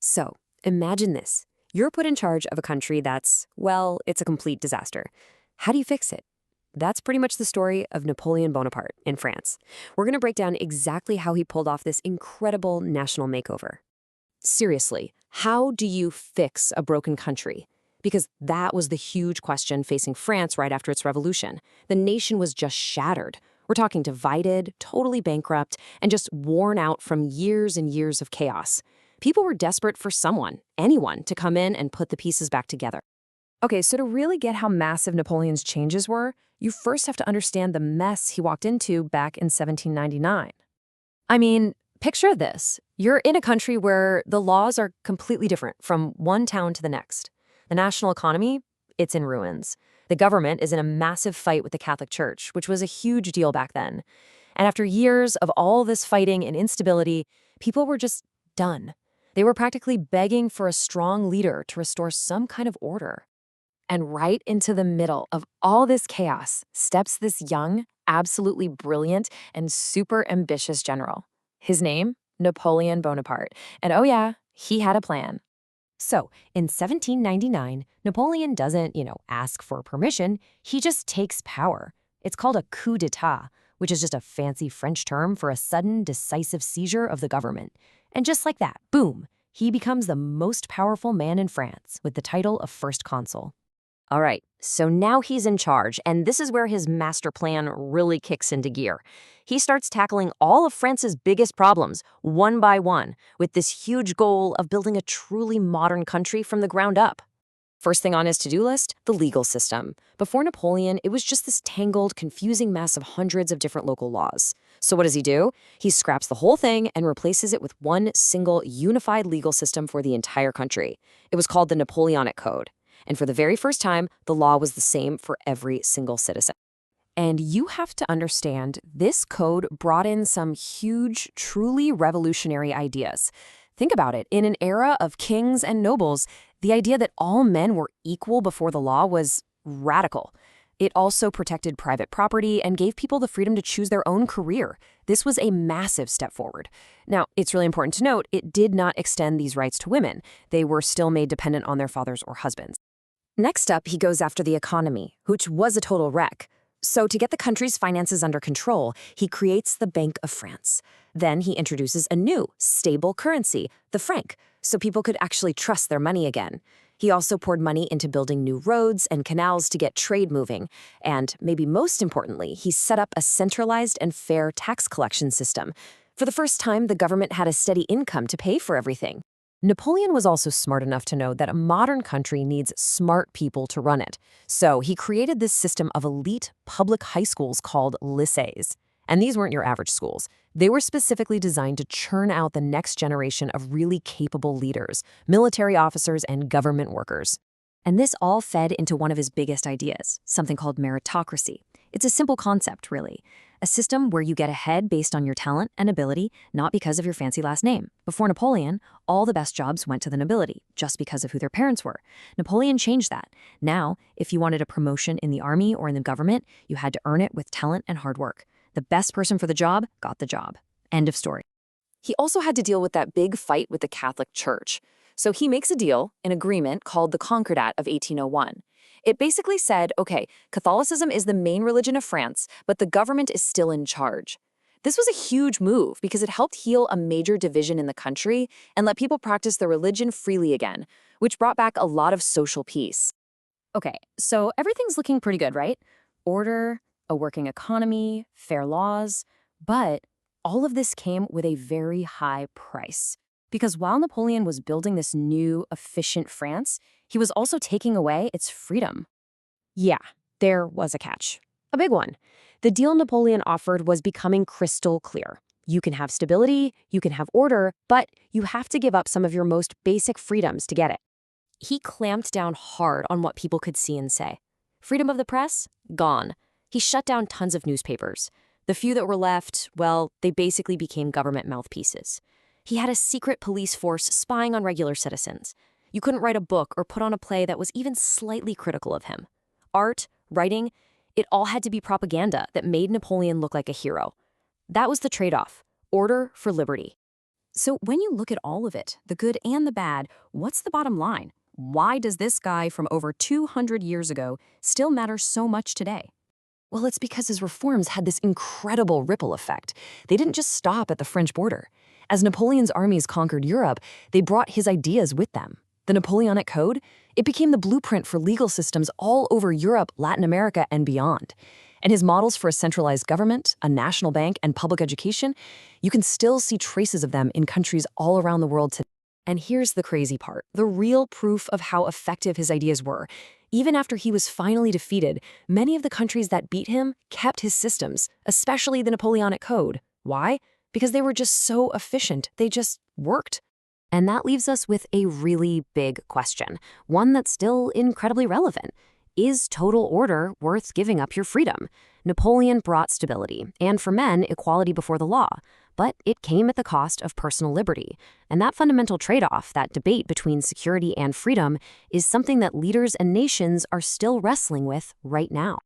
So, imagine this. You're put in charge of a country that's, well, it's a complete disaster. How do you fix it? That's pretty much the story of Napoleon Bonaparte in France. We're going to break down exactly how he pulled off this incredible national makeover. Seriously, how do you fix a broken country? Because that was the huge question facing France right after its revolution. The nation was just shattered. We're talking divided, totally bankrupt, and just worn out from years and years of chaos. People were desperate for someone, anyone, to come in and put the pieces back together. Okay, so to really get how massive Napoleon's changes were, you first have to understand the mess he walked into back in 1799. I mean, picture this. You're in a country where the laws are completely different from one town to the next. The national economy, it's in ruins. The government is in a massive fight with the Catholic Church, which was a huge deal back then. And after years of all this fighting and instability, people were just done. They were practically begging for a strong leader to restore some kind of order. And right into the middle of all this chaos steps this young, absolutely brilliant, and super ambitious general. His name? Napoleon Bonaparte. And oh yeah, he had a plan. So, in 1799, Napoleon doesn't, ask for permission. He just takes power. It's called a coup d'etat, which is just a fancy French term for a sudden, decisive seizure of the government. And just like that, boom, he becomes the most powerful man in France with the title of First Consul. All right, so now he's in charge, and this is where his master plan really kicks into gear. He starts tackling all of France's biggest problems, one by one, with this huge goal of building a truly modern country from the ground up. First thing on his to-do list, the legal system. Before Napoleon, it was just this tangled, confusing mess of hundreds of different local laws. So what does he do? He scraps the whole thing and replaces it with one single, unified legal system for the entire country. It was called the Napoleonic Code. And for the very first time, the law was the same for every single citizen. And you have to understand, this code brought in some huge, truly revolutionary ideas. Think about it. In an era of kings and nobles, the idea that all men were equal before the law was radical. It also protected private property and gave people the freedom to choose their own career. This was a massive step forward. Now, it's really important to note, it did not extend these rights to women. They were still made dependent on their fathers or husbands. Next up, he goes after the economy, which was a total wreck. So to get the country's finances under control, he creates the Bank of France. Then he introduces a new, stable currency, the franc, so people could actually trust their money again. He also poured money into building new roads and canals to get trade moving. And maybe most importantly, he set up a centralized and fair tax collection system. For the first time, the government had a steady income to pay for everything. Napoleon was also smart enough to know that a modern country needs smart people to run it. So he created this system of elite public high schools called lycées. And these weren't your average schools. They were specifically designed to churn out the next generation of really capable leaders, military officers, and government workers. And this all fed into one of his biggest ideas, something called meritocracy. It's a simple concept, really. A system where you get ahead based on your talent and ability, not because of your fancy last name. Before Napoleon, all the best jobs went to the nobility, just because of who their parents were. Napoleon changed that. Now, if you wanted a promotion in the army or in the government, you had to earn it with talent and hard work. The best person for the job got the job. End of story. He also had to deal with that big fight with the Catholic Church. So he makes a deal, an agreement called the Concordat of 1801. It basically said, okay, Catholicism is the main religion of France, but the government is still in charge. This was a huge move because it helped heal a major division in the country and let people practice their religion freely again, which brought back a lot of social peace. Okay, so everything's looking pretty good, right? Order, a working economy, fair laws, but all of this came with a very high price. Because while Napoleon was building this new, efficient France, he was also taking away its freedom. Yeah, there was a catch. A big one. The deal Napoleon offered was becoming crystal clear. You can have stability, you can have order, but you have to give up some of your most basic freedoms to get it. He clamped down hard on what people could see and say. Freedom of the press? Gone. He shut down tons of newspapers. The few that were left, well, they basically became government mouthpieces. He had a secret police force spying on regular citizens. You couldn't write a book or put on a play that was even slightly critical of him. Art, writing, it all had to be propaganda that made Napoleon look like a hero. That was the trade-off, order for liberty. So when you look at all of it, the good and the bad, what's the bottom line? Why does this guy from over 200 years ago still matter so much today? Well, it's because his reforms had this incredible ripple effect. They didn't just stop at the French border. As Napoleon's armies conquered Europe, they brought his ideas with them. The Napoleonic Code, it became the blueprint for legal systems all over Europe, Latin America, and beyond. And his models for a centralized government, a national bank, and public education, you can still see traces of them in countries all around the world today. And here's the crazy part, the real proof of how effective his ideas were. Even after he was finally defeated, many of the countries that beat him kept his systems, especially the Napoleonic Code. Why? Because they were just so efficient, they just worked. And that leaves us with a really big question, one that's still incredibly relevant. Is total order worth giving up your freedom? Napoleon brought stability, and for men, equality before the law. But it came at the cost of personal liberty. And that fundamental trade-off, that debate between security and freedom, is something that leaders and nations are still wrestling with right now.